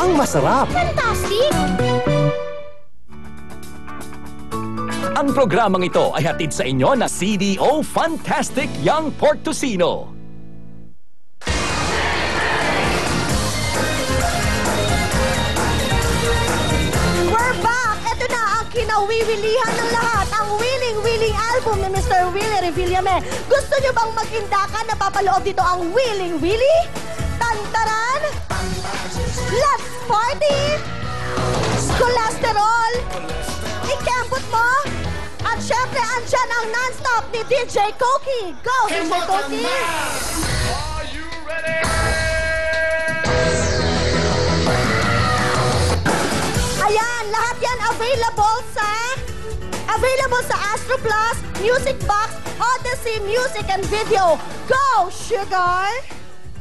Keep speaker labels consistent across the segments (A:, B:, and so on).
A: ang masarap.
B: Fantastic!
C: Ang programang ito ay hatid sa inyo na CDO Fantastic Young Pork Tocino.
B: We're back! Ito na ang kinawiwilihan ng lahat, ang Willing Willing album ni Mr. Willie Revillame. Gusto nyo bang mag-indakan na papaloob dito ang Willing Willie? Tantaran! Let's party! Cholesterol! Ikembot mo! At syempre, andyan ang non-stop ni DJ Koki. Go, DJ Koki!
D: Are you ready?
B: Ayan, lahat yan available sa Astro Plus, Music Box, Odyssey Music and Video. Go, Sugar!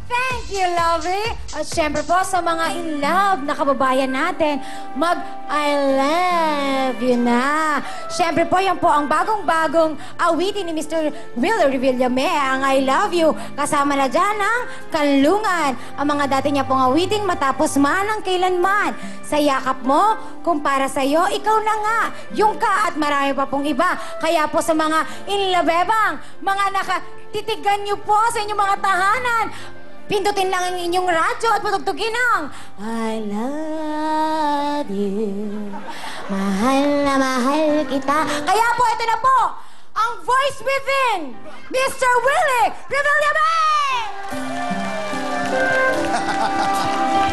E: Thank you, Lovey! At syempre po sa mga in love na kababayan natin, I love you na. Syempre po, yan po ang bagong-bagong awitin ni Mr. Willie Revillame, ang I love you. Kasama na dyan ang kanlungan. Ang mga dati niya pong awitin matapos man ang kailanman. Sa yakap mo, kung para sa'yo, ikaw na nga. Yung ka at marami pa pong iba. Kaya po sa mga in love-ebang, mga nakatitigan niyo po sa inyong mga tahanan, pindutin lang ang inyong radyo at patugtugin ang I love you. Mahal na mahal kita. Kaya po, ito na po, ang voice within, Mr. Willie Revillame!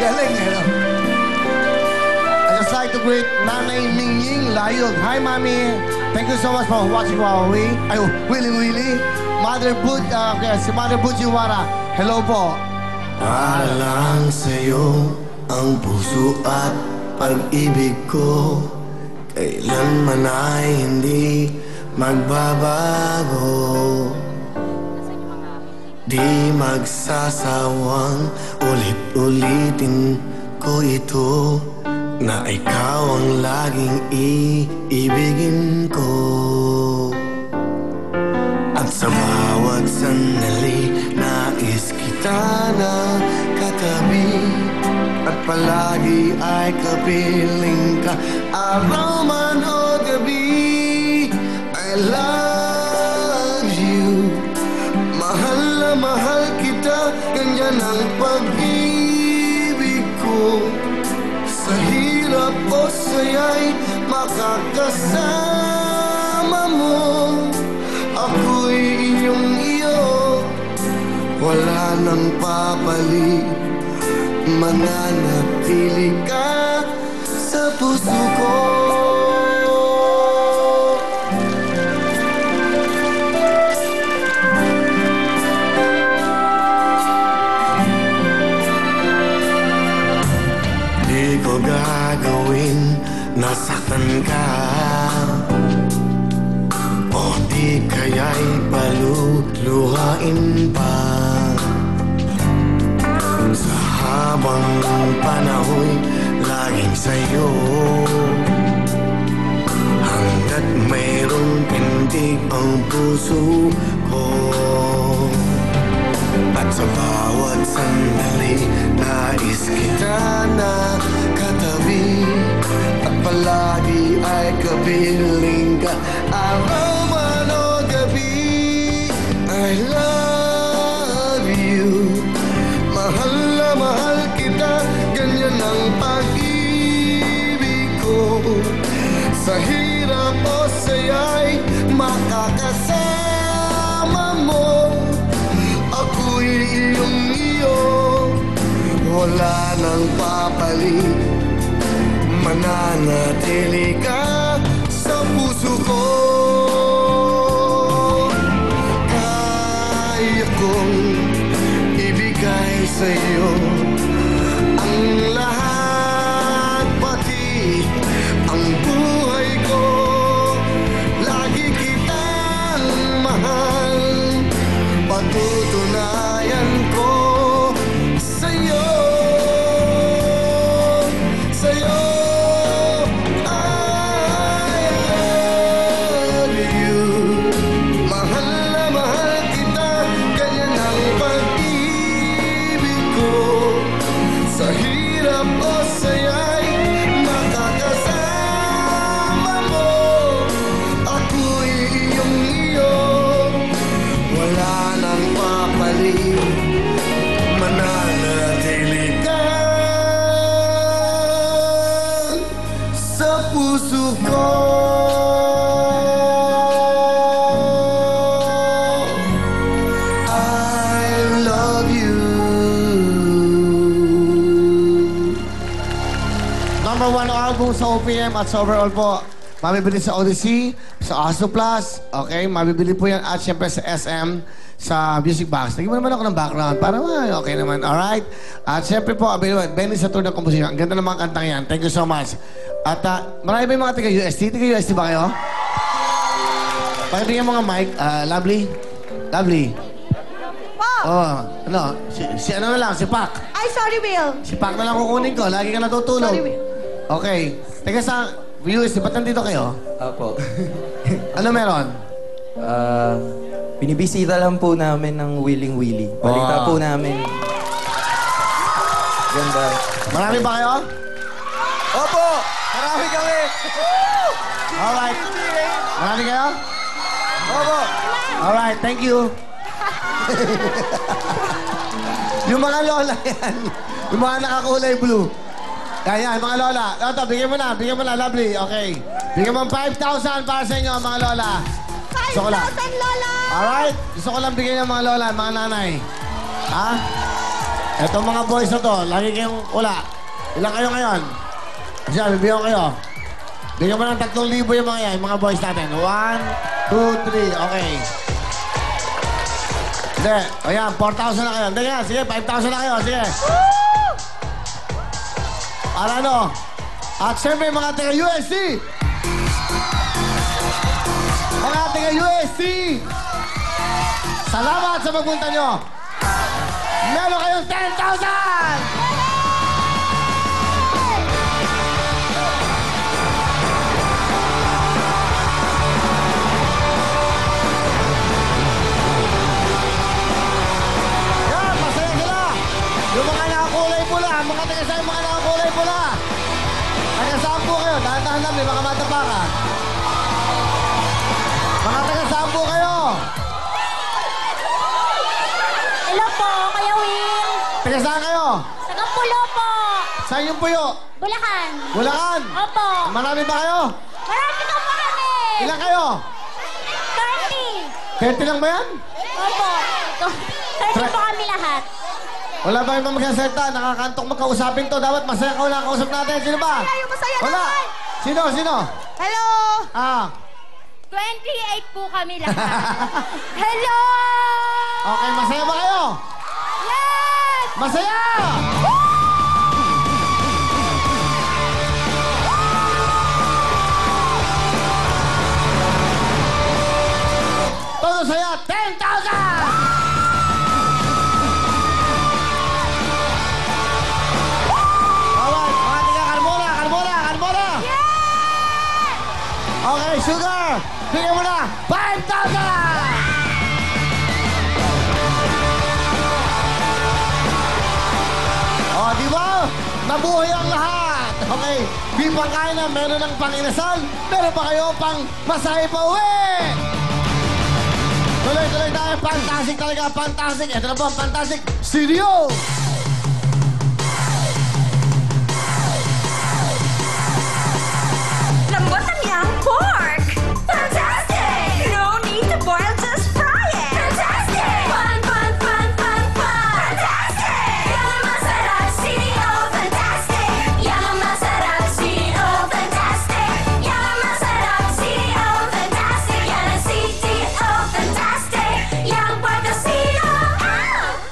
F: Galing, I just like to greet Nanay Mingying Layog. Hi, Mami. Thank you so much for watching Huawei. Willie. Si Mother Bujiwara. Hello po.
G: Para lang sa'yo ang puso at pag-ibig ko, kailanman ay hindi magbabago. Di magsasawang ulit-ulitin ko ito, na ikaw ang laging iibigin ko. At sa bawat sandali, nais kita na katabi, at palagi ay kapiling ka, araw man o gabi. I love you. Mahal na mahal kita, ganyan ang pag-ibig ko. Sa hirap o saya'y makakasama mo. Ako'y iyong iyo, wala nang papalit. Mananatili ka sa puso ko. Di ko gagawin, nasaktan ka, o di kaya'y paluluhain pa. Sa habang panahon, laging sa'yo, hanggat mayroong pintig ang puso ko. At sa bawat sandali, nais kita na katabi, at palagi ay kapiling ka, araw man o gabi. I love you. Mahal na mahal kita, ganyan ang pag-ibig ko. Sa hirap o saya'y makakasama mo. Ako'y iyong iyo, wala nang papalit. Mananatili ka sa puso ko. Kaya kong ibigay sa'yo ang lahat, pati ang buhay ko. Lagi kitang mahal, patutunayan ko sa'yo. I love you. Mahal na mahal kita, ganyan ang pag-ibig ko.
F: #1 album sa OPM at sa overall po. Mabibili sa Odyssey, sa Astro Plus, okay? Mabibili po yan at syempre sa SM, sa Music Box. Lagyan mo naman ako ng background para okay naman, alright? At syempre po, Benny sa tour ng komposisyon. Ang ganda ng mga kantang yan. Thank you so much. At marami ba yung mga taga-UST? Taga-UST ba kayo? Pakibigyan mo nga mic. Lovely? Lovely?
B: Pop!
F: Oh, ano? Si ano na lang, si Pac.
B: Ay, sorry, Will.
F: Si Pac na lang kukunin ko. Lagi ka natutulog.
B: Sorry, Will.
F: Okay. Teka sa viewers, ba't nandito kayo?
A: Apo.
F: Ano meron?
A: Binibisita lang po namin ng Willing Willy. Balita po namin. Ganda.
F: Marami ba kayo?
A: Opo! Marami kami!
F: Alright. Marami kayo?
A: Opo!
F: Alright, thank you. Yung mga lola yan. Yung mga nakakulay blue. Yan, mga lola. Ito, bigyan mo na, lovely. Okay. Bigyan mo 5,000 para sa inyo, mga lola.
B: 5,000, Lola!
F: Alright? Gusto ko lang bigyan ng mga lola, mga nanay. Ha? Etong mga boys na to, lagi kayong wala. Ilan kayo ngayon? Kasi bibigyan ko kayo. Bigyan mo ng 3,000 yung mga yan, mga boys natin. 1, 2, 3. Okay. Hindi. Ayan, 4,000 na kayo. Hindi nga, sige, 5,000 na kayo. Sige. Para ano? At siyempre, mga taga-USC! Mga taga-USC! Salamat sa pagpunta nyo! Meron kayong 10,000! Yan, masaya sila! Yung mga nakakulay pula, mga taga-saan, mga nakakulay pula! Taga-saan po kayo? Dahan-dahan lang, may mga matapa ka. Mga taga-saan po kayo?
E: Hello po, Kuya Will.
F: Taga-saan kayo?
E: Taga Pulo po.
F: Saan yung puyo?
E: Bulacan.
F: Bulacan?
E: Opo.
F: Marami ba kayo?
E: Marami ka po kami.
F: Ilan kayo?
E: 30.
F: 30 lang ba yan?
E: Opo. 30 po kami lahat.
F: Wala ba yung magsasalita? Nakakantok magkausapin to. Dapat masaya ka wala kausap natin. Sino ba?
B: Wala yung masaya
F: Wala.
B: naman.
F: Sino?
B: Hello!
E: 28 po kami lahat. Hello!
F: Okay, masaya ba kayo?
E: Yes!
F: Masaya! Todo saya, 10,000! Alright, mga tiga Carmona! Okay, Sugar! Bigyan mo na 5,000! Oh, di ba? Nabuhay ang lahat! Okay, di pa kaya na meron ng pang-inasal, meron pa kayo pang masahe pa uwi! Tuloy tayo, fantastic talaga, fantastic! Ito na po ang Fantastic Studio!
H: Lambot ang young pork! Fantastic! No need to boil, just fry it! Fantastic! Fun! Fantastic! Yan ang masarap, CDO! Fantastic! Yan ang masarap, CDO! Fantastic! Yan ang masarap, CDO! Fantastic! Yan ang CDO! Fantastic! Young pork casino!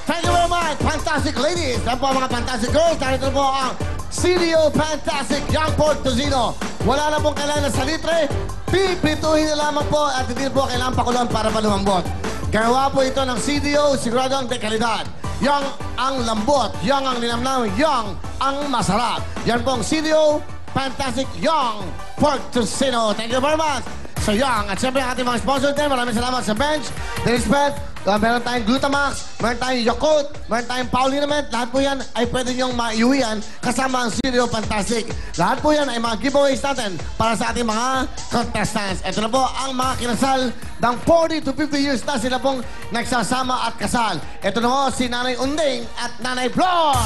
F: Thank you very much, fantastic ladies! Yan po ang mga fantastic girls. Narito po ang CDO Fantastic Young Pork Tocino. Wala na pong kailangan sa litre. Pipituhin na lamang po at hindi po kailangan pakuloan para malumambot. Gawa po ito ng CDO, siguradong dekalidad. Yang ang lambot, yang ang linamnam, yang ang masarap. Yan pong CDO Fantastic Young Pork Tocino. Thank you very much sa Young. At siyempre ang ating mga sponsor din. Maraming salamat sa Bench, Delispet. Meron tayong Glutamax, meron tayong Yakult, meron tayong Paulinament. Lahat po yan ay pwede niyong maiuwian kasama ang CDO Fantastic. Lahat po yan ay mga giveaways natin para sa ating mga contestants. Ito na po ang mga kinasal ng 40 to 50 years na sila pong nagsasama at kasal. Ito na po si Nanay Unding at Nanay Flor.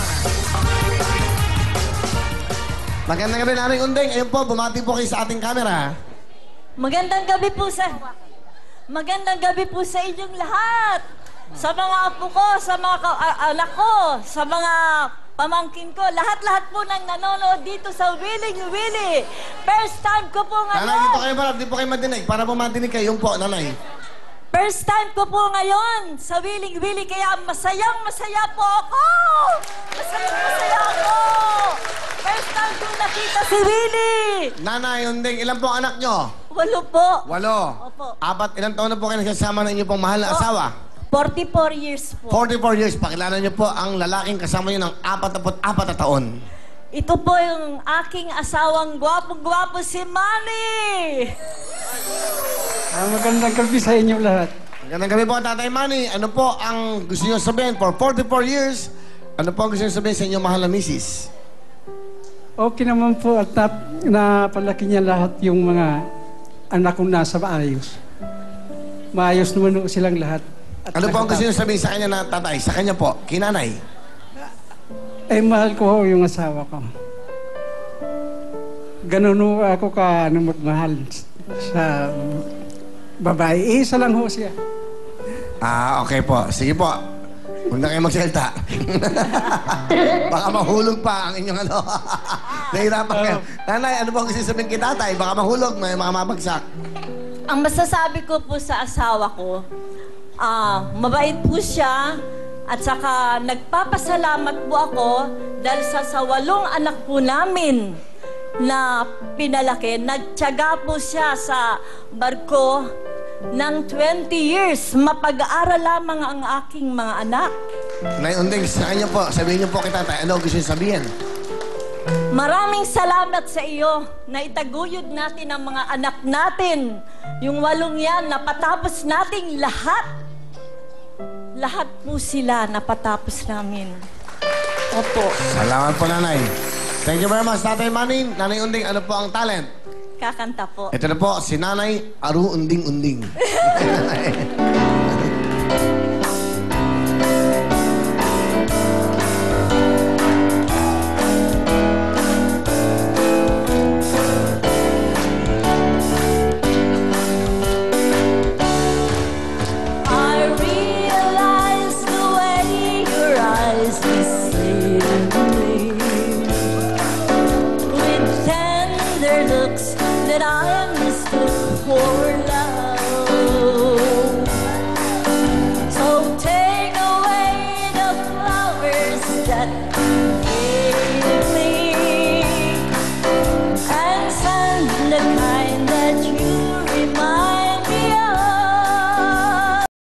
F: Magandang gabi, Nanay Unding. Ayun po, bumati po kayo sa ating camera.
H: Magandang gabi po sa inyong lahat. Sa mga apo ko, sa mga anak ko, sa mga
I: pamangkin ko, lahat-lahat po ng nanonood dito sa Willing Willy. First time ko po
F: Nanay,
I: ngayon.
F: dito kayo marap, di po kayo madinig. Para po madinig kayo, yung po, nanay.
I: First time ko po ngayon sa Willing Willy, kaya masayang-masaya po ako. Masayang-masaya ako. First time ko nakita si Willy.
F: Nanay, Unding, ilan po ang anak nyo?
I: 8 po.
F: 8.
I: Opo.
F: Apat, ilang taon na po kayo nagsasama ng inyong pong mahal na asawa?
I: 44 years po.
F: 44 years. Pakilala niyo po ang lalaking kasama niyo ng 44 na taon.
I: Ito po yung aking asawang gwapong-gwapo si Manny.
J: Magandang gabi sa inyo lahat.
F: Magandang gabi po, Tatay Manny. Ano po ang gusto niyo sabihin for 44 years? Ano po ang gusto niyo sabihin sa inyong mahal na misis?
J: Okay naman po at napalaki niya lahat yung mga anak kong nasa maayos. Maayos naman po silang lahat. At
F: Ano po ang gusto niyo sabihin sa kanya na tatay? Sa kanya po, kinanay?
J: Eh, mahal ko ho yung asawa ko. Ganun ho ako magmahal sa babae. Isa lang ho siya.
F: Okay po. Sige po. Huwag na kayo magsalita. Baka mahulog pa ang inyong ano. Nahirapan kayo. Nanay, ano po ang gusto niyo sabihin kay tatay? Baka mahulog, may mga mabagsak.
I: Ang masasabi ko po sa asawa ko, mabait po siya at saka nagpapasalamat po ako dahil sa 8 anak po namin na pinalaki. Nagtiyaga po siya sa barko ng 20 years. Mapag-aaral lamang ang aking mga anak.
F: Nay Unding, sa kanya po, sabihin niyo po kay tatay, ano gusto niyo sabihin?
I: Maraming salamat sa iyo na itaguyod natin ang mga anak natin. Yung 8 yan, napatapos nating lahat. Lahat po sila napatapos namin. Opo.
F: Salamat po, nanay. Thank you very much, Tatay Manny. Nanay Unding, ano po ang talent?
I: Kakanta po.
F: Ito na po, si Nanay Aru Unding Unding.
I: I realize the way your eyes deceive me with tender looks that I mistook for love. So take away the flowers that